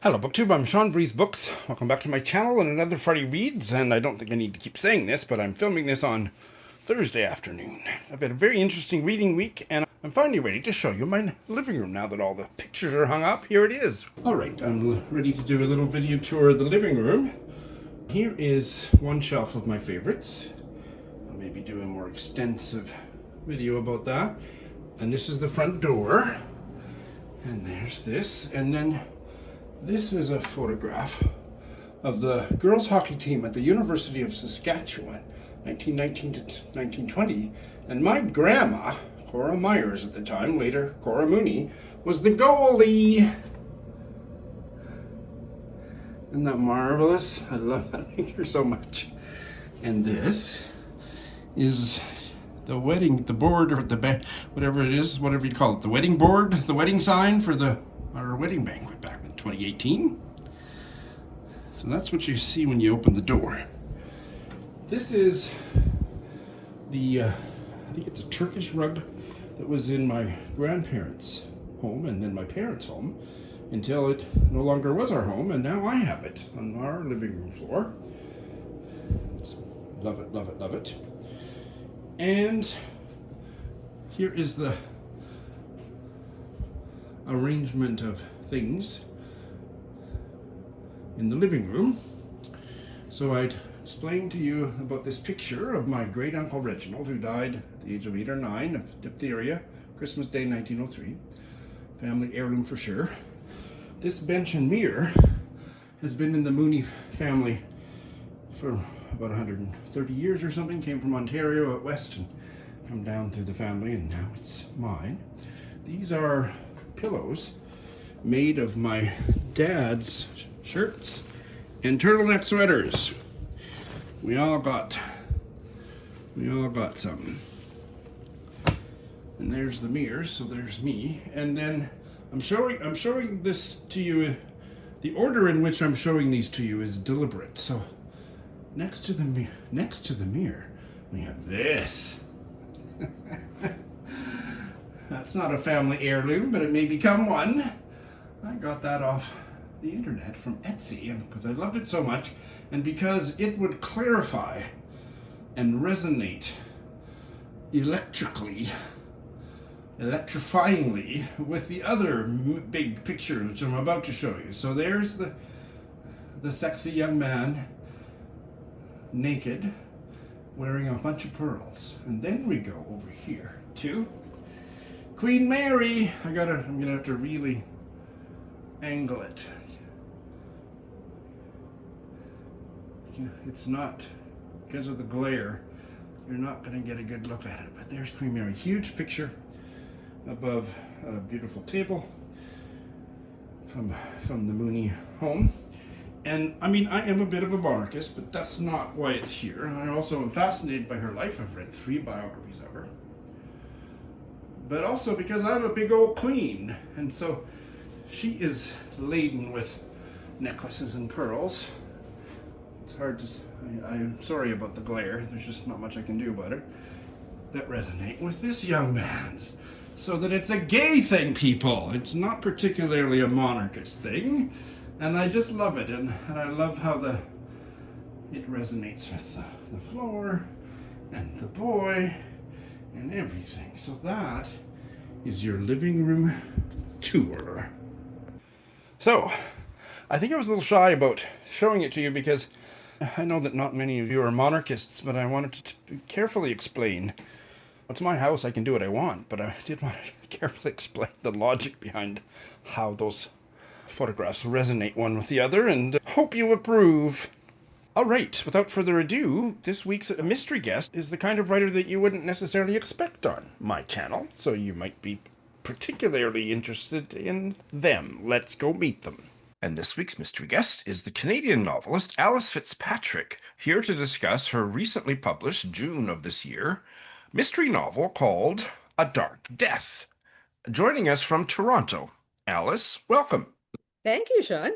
Hello BookTube, I'm Sean Breeze Books. Welcome back to my channel and another Friday Reads, and I don't think I need to keep saying this, but I'm filming this on Thursday afternoon. I've had a very interesting reading week, and I'm finally ready to show you my living room now that all the pictures are hung up. Here it is. Alright, I'm ready to do a little video tour of the living room. Here is one shelf of my favorites. I'll maybe do a more extensive video about that. And this is the front door. And there's this, and then this is a photograph of the girls hockey team at the University of Saskatchewan, 1919 to 1920. And my grandma, Cora Myers at the time, later Cora Mooney, was the goalie. Isn't that marvelous? I love that picture so much. And this is the board, or the whatever it is, whatever you call it, the wedding board, the wedding sign for our wedding banquet back in 2018. So that's what you see when you open the door. This is I think it's a Turkish rug that was in my grandparents' home and then my parents' home until it no longer was our home, and now I have it on our living room floor. Love it, love it, love it. And here is the arrangement of things in the living room. So I'd explain to you about this picture of my great uncle Reginald, who died at the age of 8 or 9 of diphtheria, Christmas Day 1903. Family heirloom for sure. This bench and mirror has been in the Mooney family for about 130 years or something. Came from Ontario out west and come down through the family, and now it's mine. These are pillows made of my dad's shirts and turtleneck sweaters. We all got some. And there's the mirror, so there's me. And then I'm showing this to you. The order in which I'm showing these to you is deliberate. So next to the mirror, we have this. That's not a family heirloom, but it may become one. I got that off the internet from Etsy, and because I loved it so much, and because it would clarify and resonate electrifyingly with the other big picture which I'm about to show you. So there's the sexy young man, naked, wearing a bunch of pearls. And then we go over here to Queen Mary. I'm gonna have to really angle it. It's not, because of the glare, you're not gonna get a good look at it. But there's Queen Mary, huge picture above a beautiful table from the Mooney home. And I mean, I am a bit of a monarchist, but that's not why it's here. I also am fascinated by her life. I've read 3 biographies of her. But also because I'm a big old queen, and so she is laden with necklaces and pearls. It's hard to, I'm sorry about the glare, there's just not much I can do about it, that resonate with this young man's. So that it's a gay thing, people. It's not particularly a monarchist thing. And I just love it, and I love how it resonates with the floor and the boy and everything. So that is your living room tour. So, I think I was a little shy about showing it to you because I know that not many of you are monarchists, but I wanted to carefully explain. It's my house, I can do what I want, but I did want to carefully explain the logic behind how those photographs resonate one with the other, and hope you approve. Alright, without further ado, this week's mystery guest is the kind of writer that you wouldn't necessarily expect on my channel, so you might be particularly interested in them. Let's go meet them. And this week's mystery guest is the Canadian novelist Alice Fitzpatrick, here to discuss her recently published, June of this year, mystery novel called A Dark Death. Joining us from Toronto. Alice, welcome. Thank you, Sean.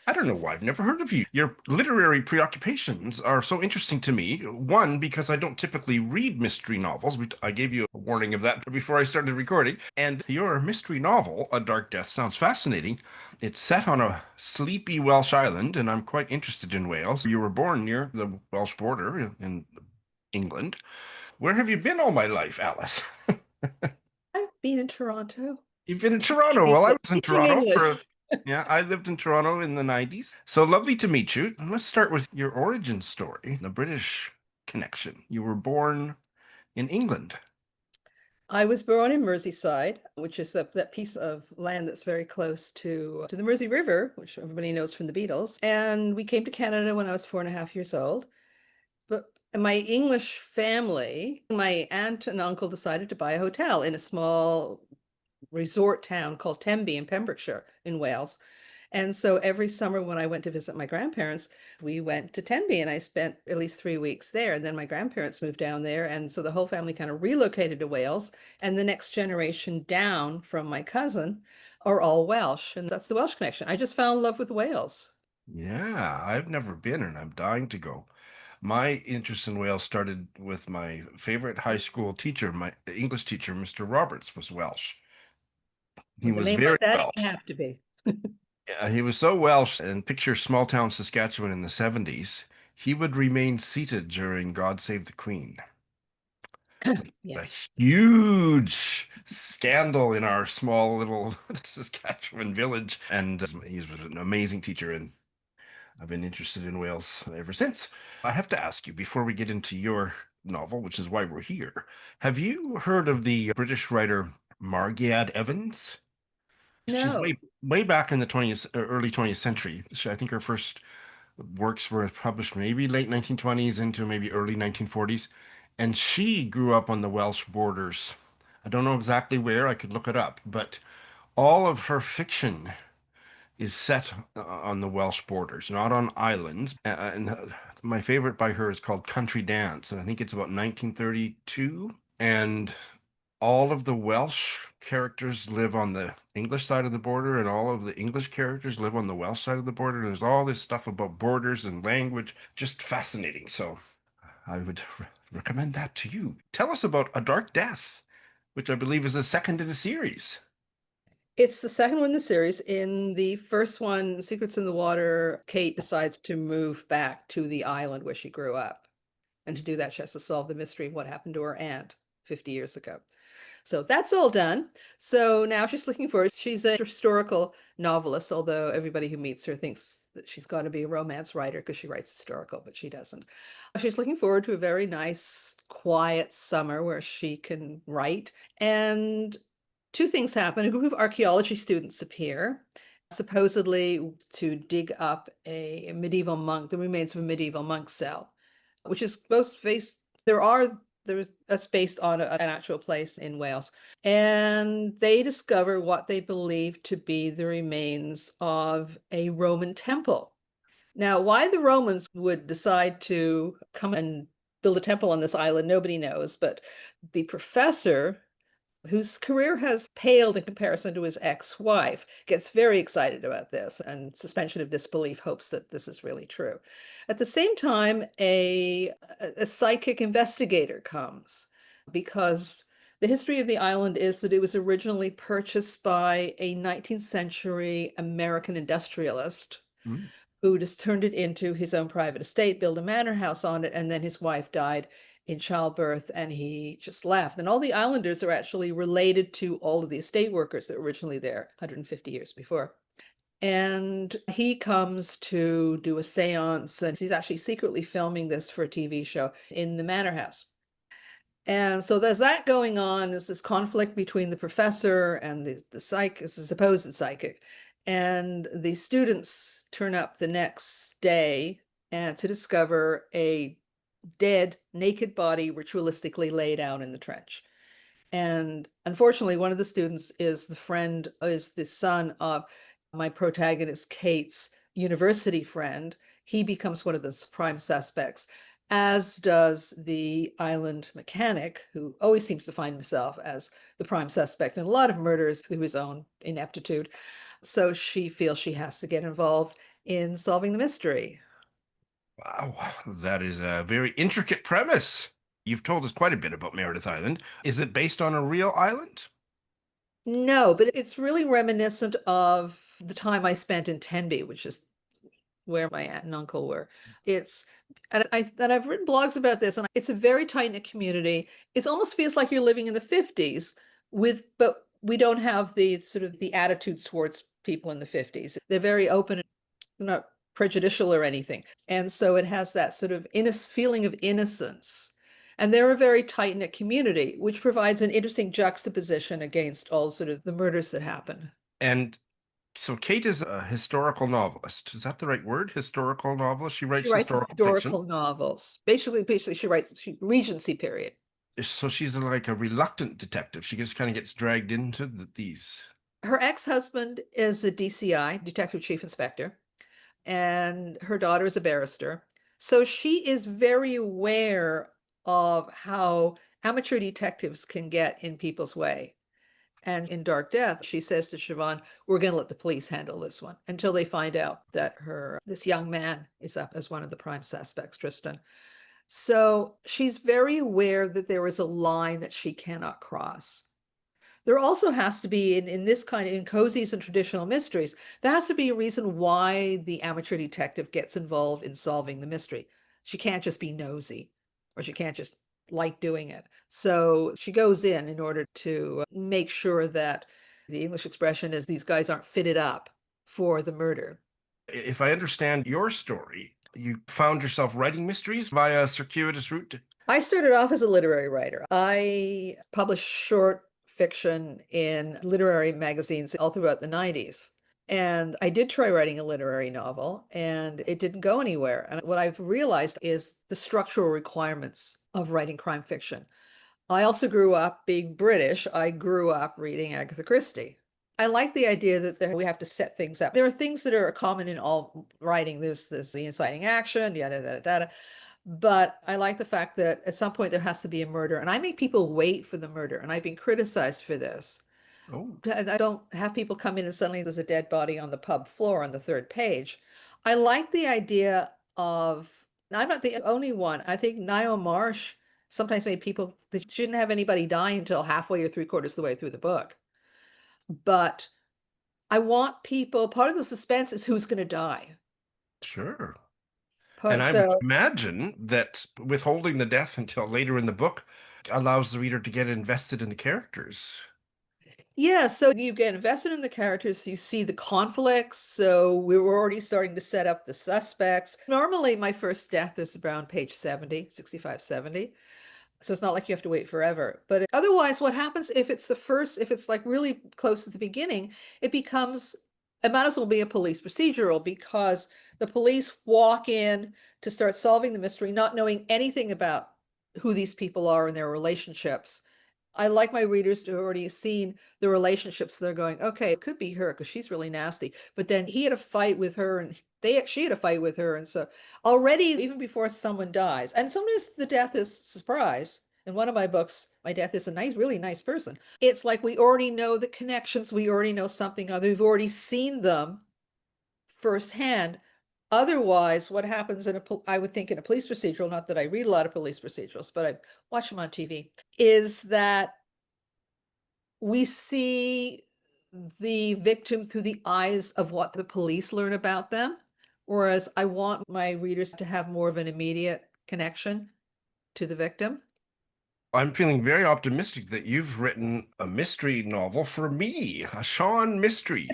I don't know why I've never heard of you. Your literary preoccupations are so interesting to me. One, because I don't typically read mystery novels. I gave you a warning of that before I started recording. And your mystery novel, A Dark Death, sounds fascinating. It's set on a sleepy Welsh island, and I'm quite interested in Wales. You were born near the Welsh border in England. Where have you been all my life, Alice? I've been in Toronto. You've been in Toronto. Well, I English, was in speaking Toronto English. for, yeah, I lived in Toronto in the 90s. So lovely to meet you. And let's start with your origin story, the British connection. You were born in England. I was born in Merseyside, which is that piece of land that's very close to the Mersey River, which everybody knows from the Beatles. And we came to Canada when I was 4.5 years old. But my English family, my aunt and uncle decided to buy a hotel in a small resort town called Tenby in Pembrokeshire in Wales. And so every summer when I went to visit my grandparents, we went to Tenby and I spent at least 3 weeks there. And then my grandparents moved down there. And so the whole family kind of relocated to Wales. And the next generation down from my cousin are all Welsh. And that's the Welsh connection. I just fell in love with Wales. Yeah, I've never been and I'm dying to go. My interest in Wales started with my favorite high school teacher, my English teacher, Mr. Roberts, was Welsh. He With a was name very like that, you Welsh. have to be. Yeah, he was so Welsh, and picture small town Saskatchewan in the 70s. He would remain seated during God Save the Queen. It's a Yes. huge scandal in our small little Saskatchewan village. And he was an amazing teacher, and I've been interested in Wales ever since. I have to ask you before we get into your novel, which is why we're here. Have you heard of the British writer Margiad Evans? She's No. way back in the 20th, early 20th century. I think her first works were published maybe late 1920s into maybe early 1940s. And she grew up on the Welsh borders. I don't know exactly where, I could look it up, but all of her fiction is set on the Welsh borders, not on islands. And my favorite by her is called Country Dance, and I think it's about 1932. And all of the Welsh characters live on the English side of the border, and all of the English characters live on the Welsh side of the border. There's all this stuff about borders and language, just fascinating. So I would recommend that to you. Tell us about A Dark Death, which I believe is the second in the series. It's the second one in the series. In the first one, Secrets in the Water, Kate decides to move back to the island where she grew up. And to do that, she has to solve the mystery of what happened to her aunt 50 years ago. So that's all done. So now she's looking for it. She's a historical novelist, although everybody who meets her thinks that she's got to be a romance writer because she writes historical, but she doesn't. She's looking forward to a very nice, quiet summer where she can write. And two things happen. A group of archaeology students appear, supposedly to dig up a medieval monk, the remains of a medieval monk cell, which is both based, there's that's based on an actual place in Wales. And they discover what they believe to be the remains of a Roman temple. Now, why the Romans would decide to come and build a temple on this island, nobody knows. But the professor, whose career has paled in comparison to his ex-wife, gets very excited about this, and suspension of disbelief hopes that this is really true. At the same time, a psychic investigator comes because the history of the island is that it was originally purchased by a 19th century American industrialist Mm. who just turned it into his own private estate, built a manor house on it, and then his wife died in childbirth and he just left. And all the islanders are actually related to all of the estate workers that were originally there 150 years before. And he comes to do a seance, and he's actually secretly filming this for a TV show in the manor house. And so there's that going on. There's this conflict between the professor and the supposed psychic. And the students turn up the next day and to discover a dead, naked body ritualistically laid out in the trench. And unfortunately, one of the students is the son of my protagonist, Kate's university friend. He becomes one of the prime suspects, as does the island mechanic, who always seems to find himself as the prime suspect in a lot of murders through his own ineptitude. So she feels she has to get involved in solving the mystery. Wow, that is a very intricate premise. You've told us quite a bit about Meredith Island. Is it based on a real island? No, but it's really reminiscent of the time I spent in Tenby, which is where my aunt and uncle were. It's and I've written blogs about this, and it's a very tight-knit community. It almost feels like you're living in the 50s but we don't have the sort of the attitude towards people in the 50s. They're very open, not prejudicial or anything. And so it has that sort of feeling of innocence. And they're a very tight-knit community, which provides an interesting juxtaposition against all sort of the murders that happen. And so Kate is a historical novelist. Is that the right word? Historical novelist? She She writes writes historical fiction. historical novels. Basically, she writes Regency period. So she's like a reluctant detective. She just kind of gets dragged into these. Her ex-husband is a DCI, Detective Chief Inspector, and her daughter is a barrister. So she is very aware of how amateur detectives can get in people's way. And in Dark Death, she says to Siobhan, we're going to let the police handle this one until they find out that this young man is up as one of the prime suspects, Tristan. So she's very aware that there is a line that she cannot cross. There also has to be in this kind of in cozies and traditional mysteries, there has to be a reason why the amateur detective gets involved in solving the mystery. She can't just be nosy, or she can't just like doing it. So she goes in order to make sure that the English expression is these guys aren't fitted up for the murder. If I understand your story, you found yourself writing mysteries via a circuitous route. I started off as a literary writer. I published short fiction in literary magazines all throughout the 90s. And I did try writing a literary novel, and it didn't go anywhere. And what I've realized is the structural requirements of writing crime fiction. I also grew up being British. I grew up reading Agatha Christie. I like the idea that we have to set things up. There are things that are common in all writing. There's the inciting action, yada, yada, yada. But I like the fact that at some point there has to be a murder, and I make people wait for the murder, and I've been criticized for this. Oh, And I don't have people come in and suddenly there's a dead body on the pub floor on the third page. I like the idea of, I'm not the only one. I think Niall Marsh sometimes made people that shouldn't have anybody die until halfway or three-quarters of the way through the book. But I want people, part of the suspense is who's going to die. sure. And I would So imagine that withholding the death until later in the book allows the reader to get invested in the characters. yeah, so you get invested in the characters, you see the conflicts. So we were already starting to set up the suspects. Normally, my first death is around page 70, 65, 70. So it's not like you have to wait forever. But otherwise, what happens if it's if it's like really close at the beginning, it might as well be a police procedural because the police walk in to start solving the mystery, not knowing anything about who these people are and their relationships. I like my readers to have already seen the relationships. They're going, okay, it could be her because she's really nasty. But then he had a fight with her and she had a fight with her. And so already, even before someone dies, and sometimes the death is a surprise. In one of my books, my death is a nice, really nice person. It's like we already know the connections. We already know something other. We've already seen them firsthand. Otherwise, what happens I would think in a police procedural, not that I read a lot of police procedurals, but I watch them on TV, is that we see the victim through the eyes of what the police learn about them. Whereas I want my readers to have more of an immediate connection to the victim. I'm feeling very optimistic that you've written a mystery novel for me, a Sean mystery.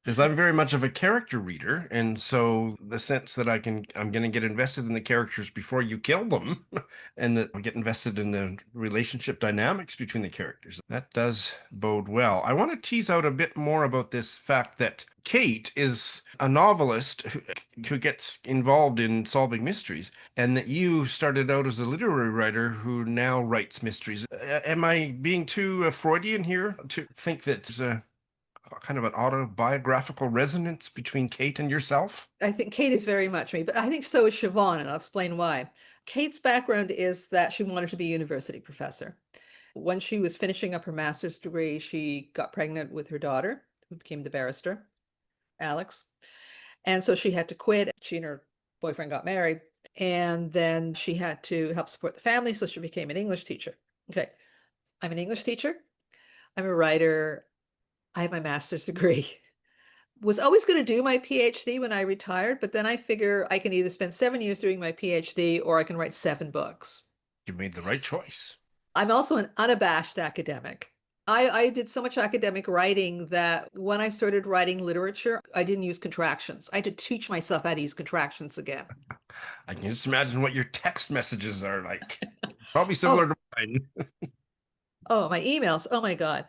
Because I'm very much of a character reader, and so the sense that I'm going to get invested in the characters before you kill them, and that I get invested in the relationship dynamics between the characters, that does bode well. I want to tease out a bit more about this fact that Kate is a novelist who gets involved in solving mysteries, and that you started out as a literary writer who now writes mysteries. Am I being too Freudian here to think that there's a kind of an autobiographical resonance between Kate and yourself? I think Kate is very much me, but I think so is Siobhan, and I'll explain why. Kate's background is that she wanted to be a university professor. When she was finishing up her master's degree, she got pregnant with her daughter, who became the barrister, Alex. And so she had to quit. She and her boyfriend got married. And then she had to help support the family. So she became an English teacher. Okay. I'm an English teacher. I'm a writer. I have my master's degree. Was always going to do my PhD when I retired, but then I figure I can either spend 7 years doing my PhD or I can write 7 books. You made the right choice. I'm also an unabashed academic. I did so much academic writing that when I started writing literature, I didn't use contractions. I had to teach myself how to use contractions again. I can just imagine what your text messages are like. Probably Oh, similar to mine. oh, my emails. Oh my God.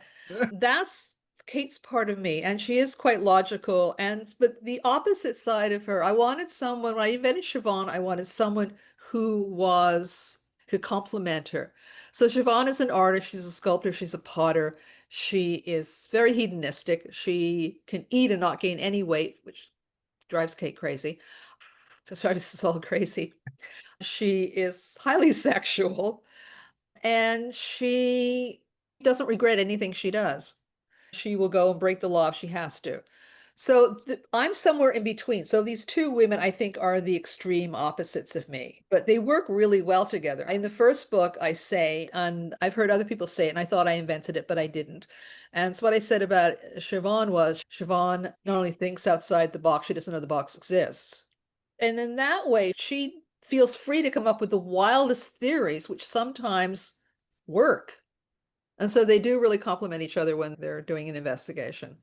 That's Kate's part of me, and she is quite logical. But the opposite side of her, I wanted someone, when I invented Siobhan, I wanted someone who could complement her. So Siobhan is an artist, she's a sculptor, she's a potter. She is very hedonistic. She can eat and not gain any weight, which drives Kate crazy. So drives us all crazy. She is highly sexual, and she doesn't regret anything she does. She will go and break the law if she has to. So I'm somewhere in between. So these two women, I think, are the extreme opposites of me, but they work really well together. In the first book, I say, and I've heard other people say it, and I thought I invented it, but I didn't. And so what I said about Siobhan was Siobhan not only thinks outside the box, she doesn't know the box exists. And in that way, she feels free to come up with the wildest theories, which sometimes work. And so they do really complement each other when they're doing an investigation.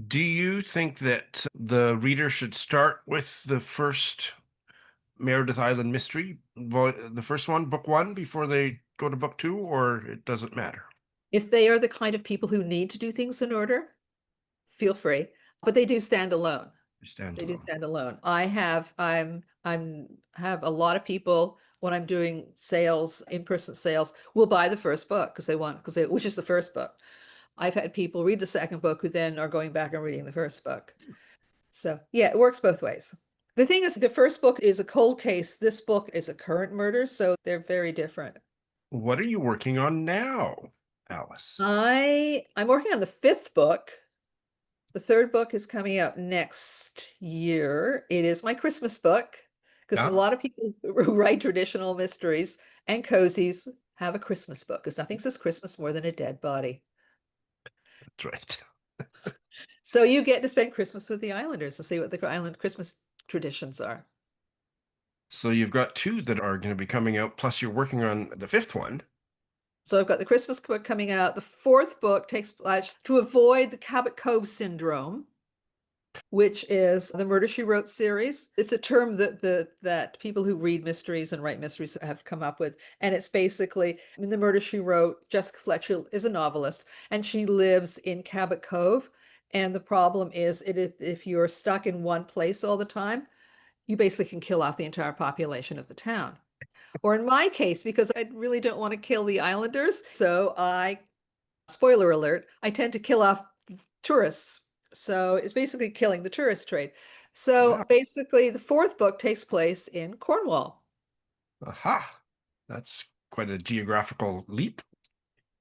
Do you think that the reader should start with the first Meredith Island mystery, the first one, book 1, before they go to book 2, or it doesn't matter? If they are the kind of people who need to do things in order, feel free, but they do stand alone. It stands They do alone. stand alone. I'm have a lot of people when I'm doing sales, in-person sales, will buy the first book which is the first book. I've had people read the second book who then are going back and reading the first book. So yeah, it works both ways. The thing is, the first book is a cold case. This book is a current murder, so they're very different. What are you working on now, Alice? I'm working on the 5th book. The 3rd book is coming out next year. It is my Christmas book because a Yeah, lot of people who write traditional mysteries and cozies have a Christmas book because nothing says Christmas more than a dead body. that's right. So you get to spend Christmas with the Islanders and see what the island Christmas traditions are. So you've got 2 that are going to be coming out, plus you're working on the 5th one. So I've got the Christmas book coming out. The 4th book takes place to avoid the Cabot Cove syndrome, which is the Murder, She Wrote series. It's a term that people who read mysteries and write mysteries have come up with. And it's basically, in the Murder, She Wrote, Jessica Fletcher is a novelist, and she lives in Cabot Cove. And the problem is, if you're stuck in one place all the time, you basically can kill off the entire population of the town. Or in my case, because I really don't want to kill the islanders, so spoiler alert, I tend to kill off tourists. So it's basically killing the tourist trade. So Wow. basically, the 4th book takes place in Cornwall. Aha. That's quite a geographical leap.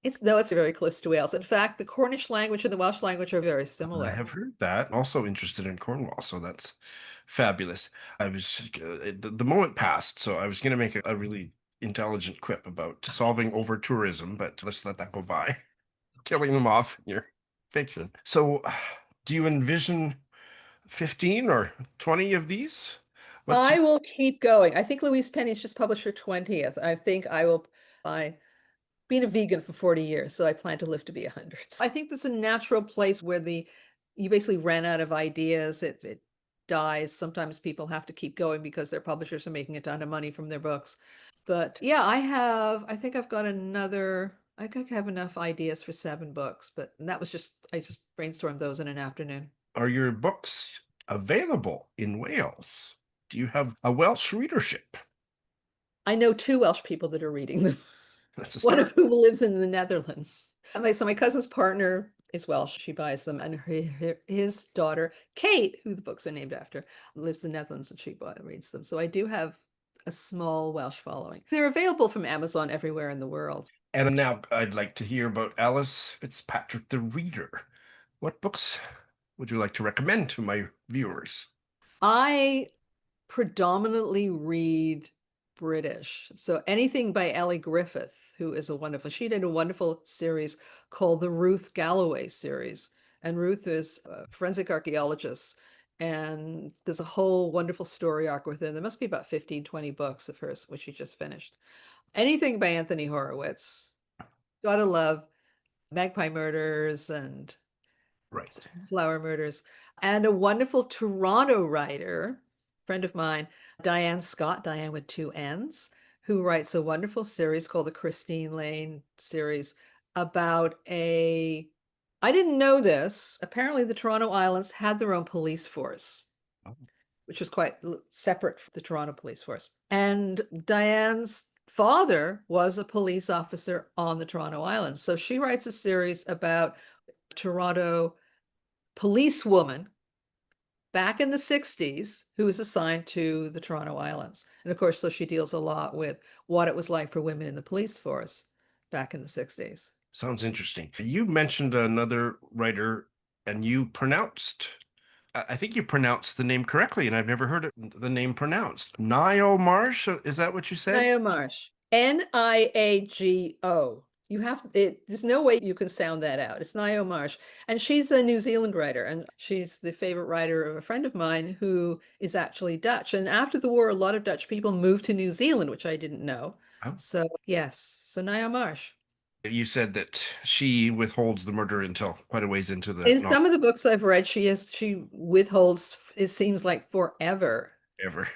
It's very close to Wales. In fact, the Cornish language and the Welsh language are very I similar. have heard that. Also interested in Cornwall, so that's fabulous. I was the moment passed, so I was going to make a really intelligent quip about solving over tourism, but let's let that go by. Killing them off in your fiction. So, do you envision 15 or 20 of these? What's I will keep going. I think Louise Penny's just published her 20th. I think I will buy been a vegan for 40 years, so I plan to live to be 100. I think there's a natural place where you basically ran out of ideas. It dies. Sometimes people have to keep going because their publishers are making a ton of money from their books. But yeah, I think I've got I think I have enough ideas for 7 books, but I just brainstormed those in an afternoon. Are your books available in Wales? Do you have a Welsh readership? I know 2 Welsh people that are reading them. That's a One of start. whom lives in the Netherlands. So my cousin's partner is Welsh. She buys them, and his daughter, Kate, who the books are named after, lives in the Netherlands, and she reads them. So I do have a small Welsh following. They're available from Amazon everywhere in the world. And now I'd like to hear about Alice Fitzpatrick, the reader. What books would you like to recommend to my viewers? I predominantly read British. So anything by Elly Griffith, who is she did a wonderful series called the Ruth Galloway series. And Ruth is a forensic archaeologist. And there's a whole wonderful story arc within. There must be about 15, 20 books of hers, which she just finished. Anything by Anthony Horowitz. Gotta love Magpie Murders and Right. Flower Murders. And a wonderful Toronto writer, friend of mine, Dianne Scott, Dianne with two N's, who writes a wonderful series called the Christine Lane series about I didn't know this. Apparently, the Toronto Islands had their own police force, which was quite separate from the Toronto police force. And Diane's father was a police officer on the Toronto Islands. So she writes a series about Toronto policewoman back in the 60s who was assigned to the Toronto Islands. And of course, so she deals a lot with what it was like for women in the police force back in the 60s. Sounds interesting. You mentioned another writer, and I think you pronounced the name correctly, and I've never heard the name pronounced. Niall Marsh, is that what you said? Niall Marsh. Niago. There's no way you can sound that out. It's Niall Marsh. And she's a New Zealand writer, and she's the favorite writer of a friend of mine who is actually Dutch. And after the war, a lot of Dutch people moved to New Zealand, which I didn't know. Oh. So, yes. So Niall Marsh. You said that she withholds the murder until quite a ways into the In novel. some of the books I've read, she withholds, it seems like forever. Ever.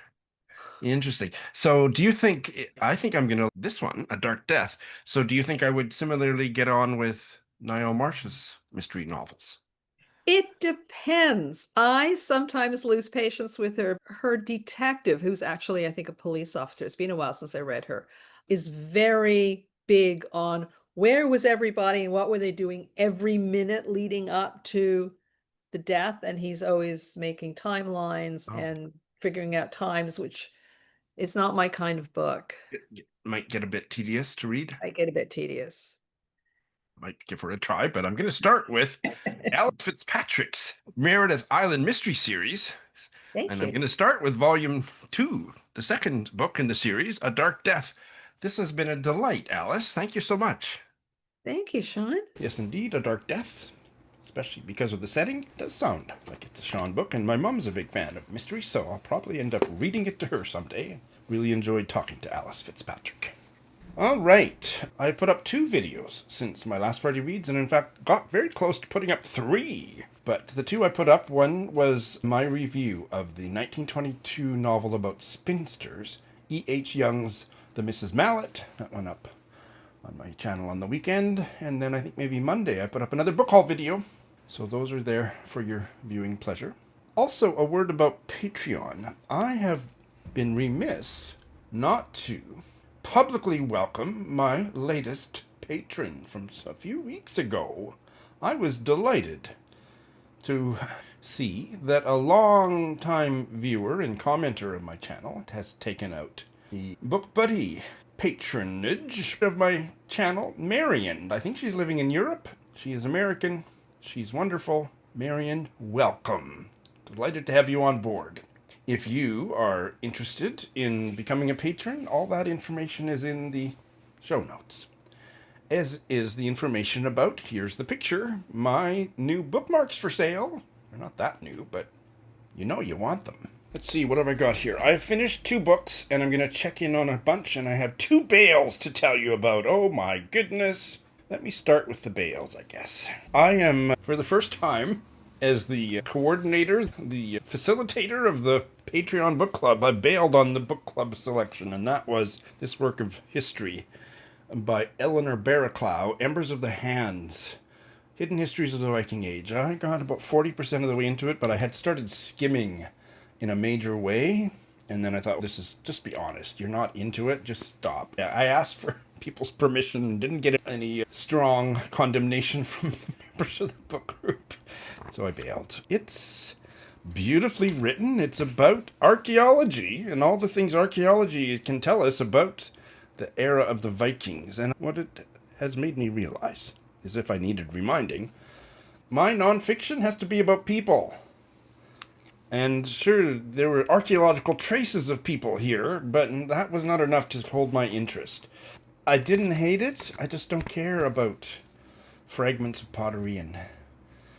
Interesting. So do you think, I think I'm going to, this one, A Dark Death. So do you think I would similarly get on with Niall Marsh's mystery novels? It depends. I sometimes lose patience with her. Her detective, who's actually, I think, a police officer, it's been a while since I read her, is very big on where was everybody and what were they doing every minute leading up to the death. And he's always making timelines and figuring out times, which is not my kind of book. It might get a bit tedious to read. I get a bit tedious. Might give her a try, but I'm going to start with Alice Fitzpatrick's Meredith Island Mystery Series. Thank And you. I'm going to start with volume 2, the second book in the series, A Dark Death. This has been a delight, Alice. Thank you so much. Thank you, Sean. Yes, indeed, A Dark Death, especially because of the setting, does sound like it's a Sean book, and my mum's a big fan of mystery, so I'll probably end up reading it to her someday. Really enjoyed talking to Alice Fitzpatrick. All right, I put up 2 videos since my last Friday Reads, and in fact got very close to putting up 3. But the 2 I put up, one was my review of the 1922 novel about spinsters, E.H. Young's The Mrs. Mallet. That went up on my channel on the weekend, and then I think maybe Monday I put up another book haul video. So those are there for your viewing pleasure. Also, a word about Patreon. I have been remiss not to publicly welcome my latest patron from a few weeks ago. I was delighted to see that a long-time viewer and commenter of my channel has taken out the book buddy patronage of my channel, Marion. I think she's living in Europe. She is American. She's wonderful. Marion, welcome. Delighted to have you on board. If you are interested in becoming a patron, all that information is in the show notes. As is the information about, here's the picture, my new bookmarks for sale. They're not that new, but you know you want them. Let's see, what have I got here? I've finished 2 books, and I'm going to check in on a bunch, and I have 2 bales to tell you about. Oh my goodness. Let me start with the bales, I guess. I am, for the first time, as the coordinator, the facilitator of the Patreon book club, I bailed on the book club selection, and that was this work of history by Eleanor Barraclough, Embers of the Hands, Hidden Histories of the Viking Age. I got about 40% of the way into it, but I had started skimming in a major way, and then I thought, this is, just be honest, you're not into it, just stop. I asked for people's permission and didn't get any strong condemnation from the members of the book group, so I bailed. It's beautifully written. It's about archaeology and all the things archaeology can tell us about the era of the Vikings. And what it has made me realize, as if I needed reminding, My nonfiction has to be about people. And sure, there were archaeological traces of people here, but that was not enough to hold my interest. I didn't hate it, I just don't care about fragments of pottery, and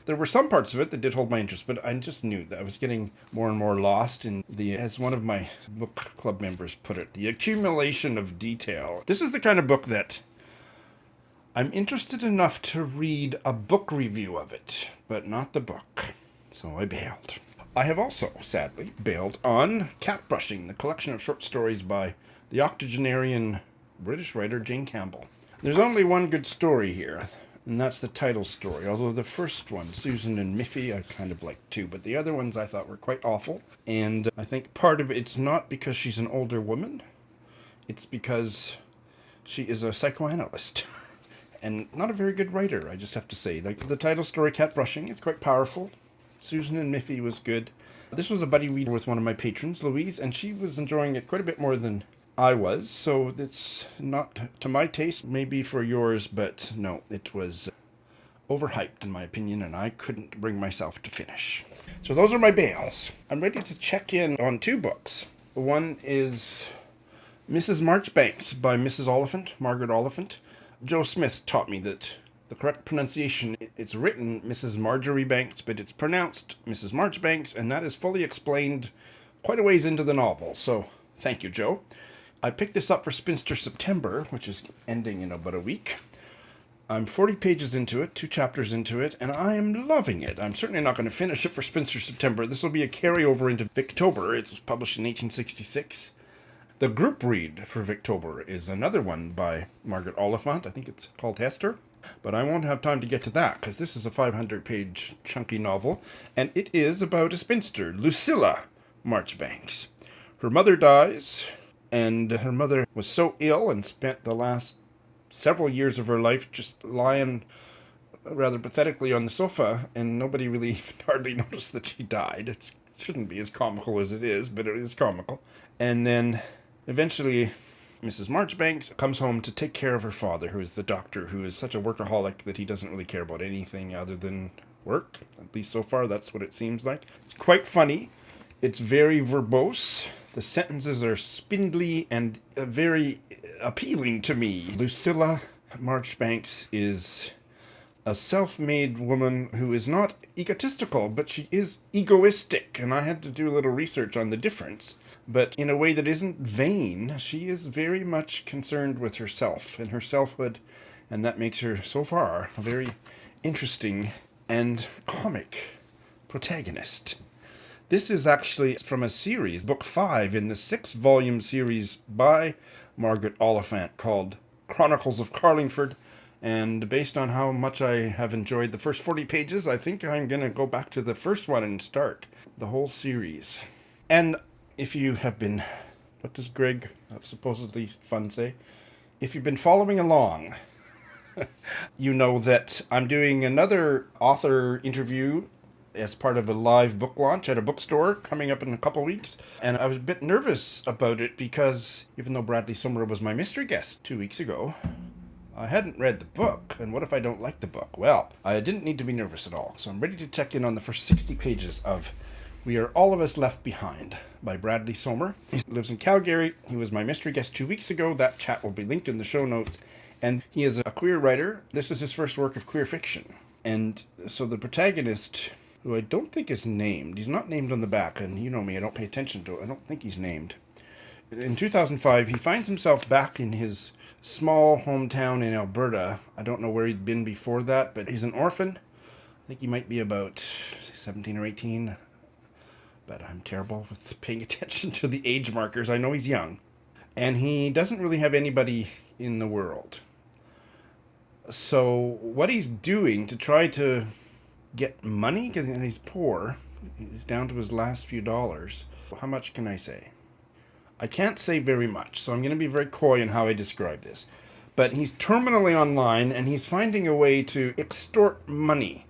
there were some parts of it that did hold my interest, but I just knew that I was getting more and more lost in the, as one of my book club members put it, the accumulation of detail. This is the kind of book that I'm interested enough to read a book review of it, but not the book. So I bailed. I have also, sadly, bailed on Cat Brushing, the collection of short stories by the octogenarian British writer Jane Campbell. There's only one good story here, and that's the title story. Although the first one, Susan and Miffy, I kind of liked too, but the other ones I thought were quite awful. And I think part of it's not because she's an older woman, it's because she is a psychoanalyst. And not a very good writer, I just have to say. Like, the title story, Cat Brushing, is quite powerful. Susan and Miffy was good. This was a buddy read with one of my patrons, Louise, and she was enjoying it quite a bit more than I was, so it's not to my taste, maybe for yours, but no, it was overhyped in my opinion, and I couldn't bring myself to finish. So those are my bails. I'm ready to check in on 2 books. One is Mrs. Marjoribanks by Mrs. Oliphant, Margaret Oliphant. Joe Smith taught me that the correct pronunciation, it's written Mrs. Marjoribanks, but it's pronounced Mrs. Marjoribanks, and that is fully explained quite a ways into the novel, so thank you, Joe. I picked this up for Spinster September, which is ending in about a week. I'm 40 pages into it, 2 chapters into it, and I am loving it. I'm certainly not going to finish it for Spinster September. This will be a carryover into Victober. It was published in 1866. The group read for Victober is another one by Margaret Oliphant. I think it's called Hester. But I won't have time to get to that, because this is a 500-page chunky novel, and it is about a spinster, Lucilla Marjoribanks. Her mother dies, and her mother was so ill and spent the last several years of her life just lying rather pathetically on the sofa, and nobody really hardly noticed that she died. It shouldn't be as comical as it is, but it is comical. And then eventually Mrs. Marjoribanks comes home to take care of her father, who is the doctor, who is such a workaholic that he doesn't really care about anything other than work. At least so far, that's what it seems like. It's quite funny. It's very verbose. The sentences are spindly and very appealing to me. Lucilla Marjoribanks is a self-made woman who is not egotistical, but she is egoistic, and I had to do a little research on the difference. But in a way that isn't vain, she is very much concerned with herself and her selfhood, and that makes her, so far, a very interesting and comic protagonist. This is actually from a series, book 5 in the 6-volume series by Margaret Oliphant called Chronicles of Carlingford, and based on how much I have enjoyed the first 40 pages, I think I'm going to go back to the first one and start the whole series. And if you have been, what does Greg, supposedly fun, say? If you've been following along, you know that I'm doing another author interview as part of a live book launch at a bookstore coming up in a couple weeks. And I was a bit nervous about it because even though Bradley Summer was my mystery guest 2 weeks ago, I hadn't read the book. And what if I don't like the book? Well, I didn't need to be nervous at all. So I'm ready to check in on the first 60 pages of We Are All of Us Left Behind by Bradley Sommer. He lives in Calgary. He was my mystery guest 2 weeks ago. That chat will be linked in the show notes. And he is a queer writer. This is his first work of queer fiction. And so the protagonist, who I don't think is named, he's not named on the back, and you know me, I don't pay attention to it. I don't think he's named. In 2005, he finds himself back in his small hometown in Alberta. I don't know where he'd been before that, but he's an orphan. I think he might be about 17 or 18. But I'm terrible with paying attention to the age markers. I know he's young. And he doesn't really have anybody in the world. So what he's doing to try to get money, because he's poor, he's down to his last few dollars. How much can I say? I can't say very much, so I'm going to be very coy in how I describe this. But he's terminally online, and he's finding a way to extort money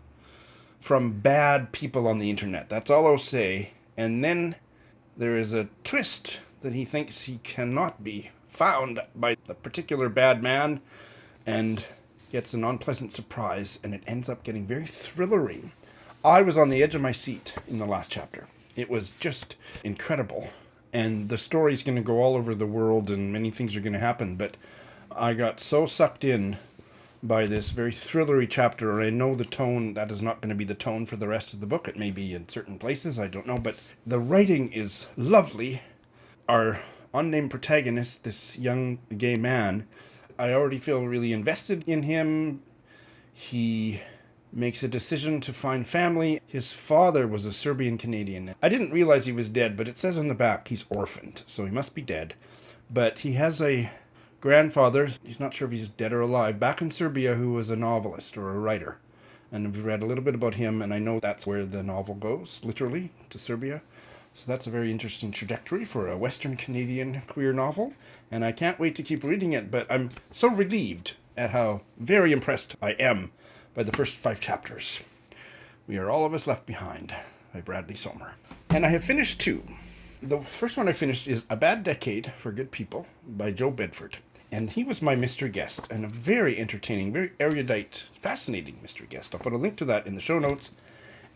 from bad people on the internet. That's all I'll say. And then there is a twist that he thinks he cannot be found by the particular bad man, and gets an unpleasant surprise, and it ends up getting very thrillery. I was on the edge of my seat in the last chapter. It was just incredible. And the story's going to go all over the world, and many things are going to happen, but I got so sucked in by this very thrillery chapter, and I know the tone, that is not going to be the tone for the rest of the book. It may be in certain places, I don't know, but the writing is lovely. Our unnamed protagonist, this young gay man, I already feel really invested in him. He makes a decision to find family. His father was a Serbian Canadian. I didn't realize he was dead, but it says on the back he's orphaned, so he must be dead. But he has a grandfather, he's not sure if he's dead or alive, back in Serbia, who was a novelist or a writer. And I've read a little bit about him, and I know that's where the novel goes, literally, to Serbia. So that's a very interesting trajectory for a Western Canadian queer novel. And I can't wait to keep reading it, but I'm so relieved at how very impressed I am by the first 5 chapters. We Are All of Us Left Behind by Bradley Sommer. And I have finished 2. The first one I finished is A Bad Decade for Good People by Joe Bedford. And he was my mystery guest, and a very entertaining, very erudite, fascinating mystery guest. I'll put a link to that in the show notes.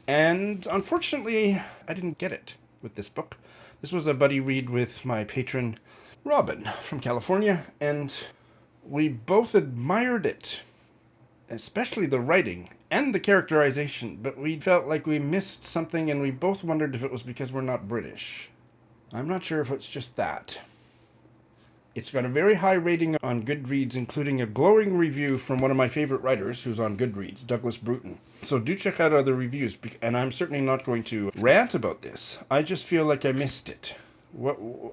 And unfortunately, I didn't get it with this book. This was a buddy read with my patron, Robin, from California, and we both admired it, especially the writing and the characterization, but we felt like we missed something, and we both wondered if it was because we're not British. I'm not sure if it's just that. It's got a very high rating on Goodreads, including a glowing review from one of my favorite writers who's on Goodreads, Douglas Bruton. So do check out other reviews, and I'm certainly not going to rant about this. I just feel like I missed it.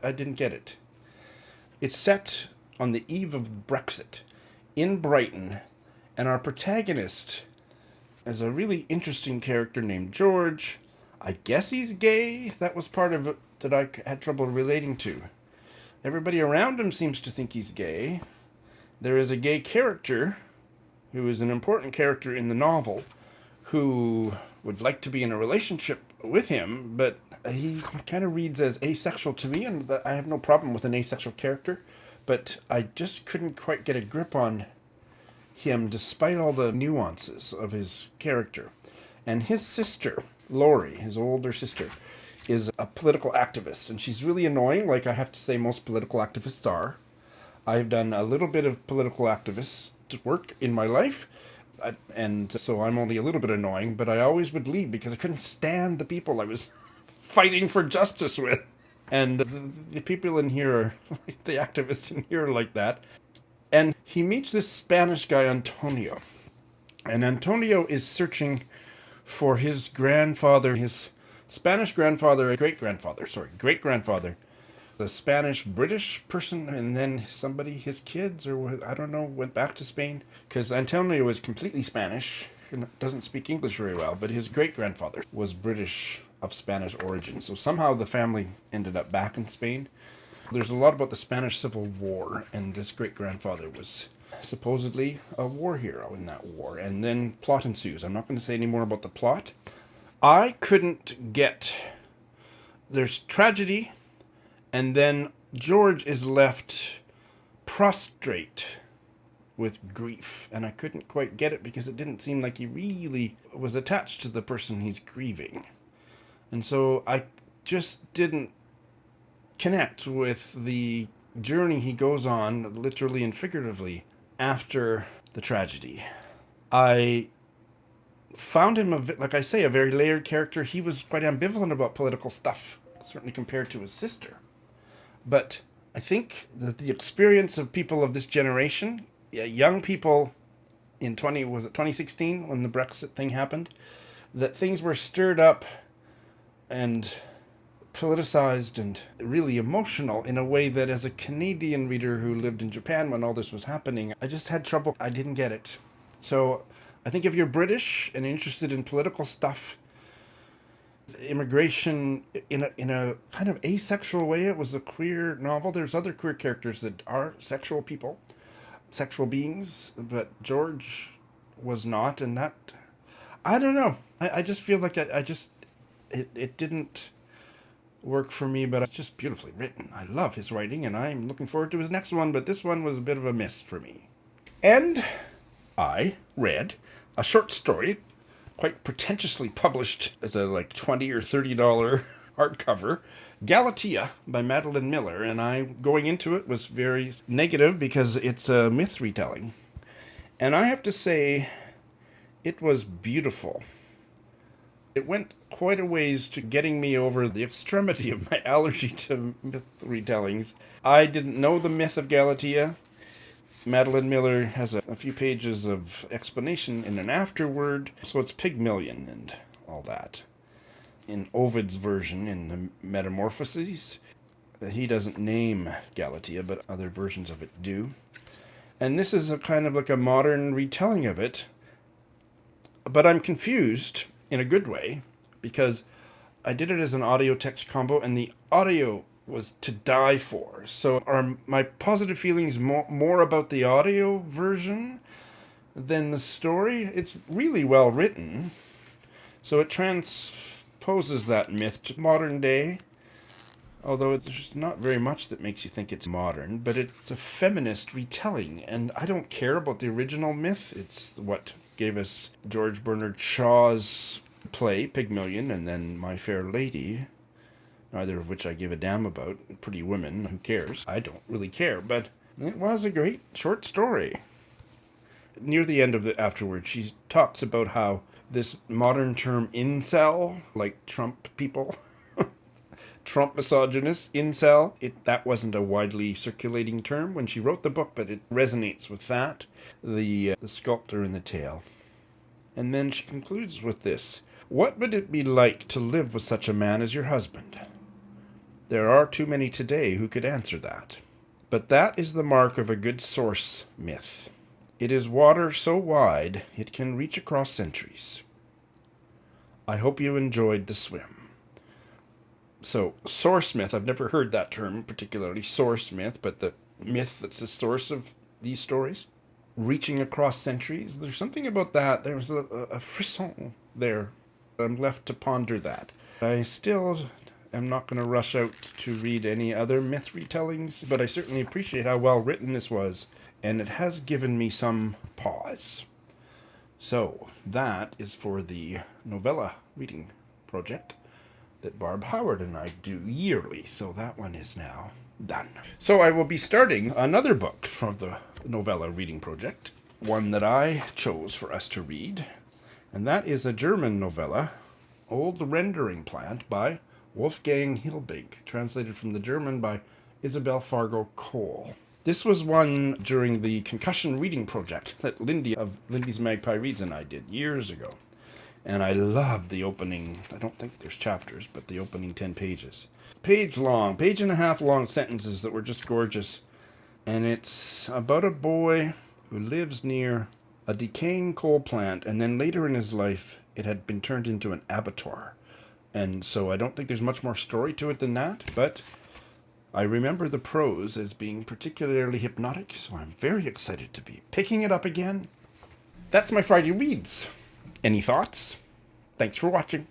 I didn't get it. It's set on the eve of Brexit in Brighton, and our protagonist is a really interesting character named George. I guess he's gay. That was part of it that I had trouble relating to. Everybody around him seems to think he's gay. There is a gay character who is an important character in the novel who would like to be in a relationship with him, but he kind of reads as asexual to me, and I have no problem with an asexual character, but I just couldn't quite get a grip on him despite all the nuances of his character. And his sister, Laurie, his older sister, is a political activist, and she's really annoying, like I have to say most political activists are. I've done a little bit of political activist work in my life, and so I'm only a little bit annoying, but I always would leave because I couldn't stand the people I was fighting for justice with. And the people in here are, the activists in here are like that. And he meets this Spanish guy, Antonio. And Antonio is searching for his grandfather, his Spanish grandfather, great-grandfather, the Spanish-British person, and then somebody, his kids, or I don't know, went back to Spain. Because Antonio is completely Spanish, and doesn't speak English very well, but his great-grandfather was British of Spanish origin. So somehow the family ended up back in Spain. There's a lot about the Spanish Civil War, and this great-grandfather was supposedly a war hero in that war. And then plot ensues. I'm not going to say any more about the plot. I couldn't get... There's tragedy, and then George is left prostrate with grief. And I couldn't quite get it because it didn't seem like he really was attached to the person he's grieving. And so I just didn't connect with the journey he goes on, literally and figuratively, after the tragedy. I found him, like I say, a very layered character. He was quite ambivalent about political stuff, certainly compared to his sister. But I think that the experience of people of this generation, young people in 2016 when the Brexit thing happened, that things were stirred up and politicized and really emotional in a way that as a Canadian reader who lived in Japan when all this was happening, I just had trouble. I didn't get it. So I think if you're British and interested in political stuff, immigration in a kind of asexual way, it was a queer novel. There's other queer characters that are sexual people, sexual beings, but George was not, and that, I don't know. I just feel like it didn't work for me, but it's just beautifully written. I love his writing, and I'm looking forward to his next one, but this one was a bit of a miss for me. And I read a short story, quite pretentiously published as a like $20 or $30 hardcover, Galatea by Madeline Miller, and I, going into it, was very negative because it's a myth retelling. And I have to say, it was beautiful. It went quite a ways to getting me over the extremity of my allergy to myth retellings. I didn't know the myth of Galatea. Madeline Miller has a few pages of explanation in an afterword, so it's Pygmalion and all that. In Ovid's version, in the Metamorphoses, he doesn't name Galatea, but other versions of it do. And this is a kind of like a modern retelling of it, but I'm confused in a good way, because I did it as an audio text combo, and the audio was to die for. So are my positive feelings more about the audio version than the story? It's really well written, so it transposes that myth to modern day, although there's not very much that makes you think it's modern, but it's a feminist retelling, and I don't care about the original myth. It's what gave us George Bernard Shaw's play, Pygmalion, and then My Fair Lady, neither of which I give a damn about. Pretty Women, who cares? I don't really care, but it was a great short story. Near the end of it afterwards, she talks about how this modern term incel, like Trump people, Trump misogynist, incel, that wasn't a widely circulating term when she wrote the book, but it resonates with that, the sculptor in the tale. And then she concludes with this: what would it be like to live with such a man as your husband? There are too many today who could answer that. But that is the mark of a good source myth. It is water so wide it can reach across centuries. I hope you enjoyed the swim. So, source myth, I've never heard that term particularly, source myth, but the myth that's the source of these stories. Reaching across centuries, there's something about that. There's a frisson there. I'm left to ponder that. I still am not going to rush out to read any other myth retellings, but I certainly appreciate how well written this was, and it has given me some pause. So, that is for the novella reading project that Barb Howard and I do yearly, so that one is now done. So I will be starting another book from the novella reading project, one that I chose for us to read, and that is a German novella, Old Rendering Plant by Wolfgang Hilbig, translated from the German by Isabel Fargo Cole. This was one during the Concussion Reading Project that Lindy of Lindy's Magpie Reads and I did years ago. And I loved the opening, I don't think there's chapters, but the opening 10 pages. Page and a half long sentences that were just gorgeous. And it's about a boy who lives near a decaying coal plant, and then later in his life, it had been turned into an abattoir. And so I don't think there's much more story to it than that, but I remember the prose as being particularly hypnotic, so I'm very excited to be picking it up again. That's my Friday Reads. Any thoughts? Thanks for watching.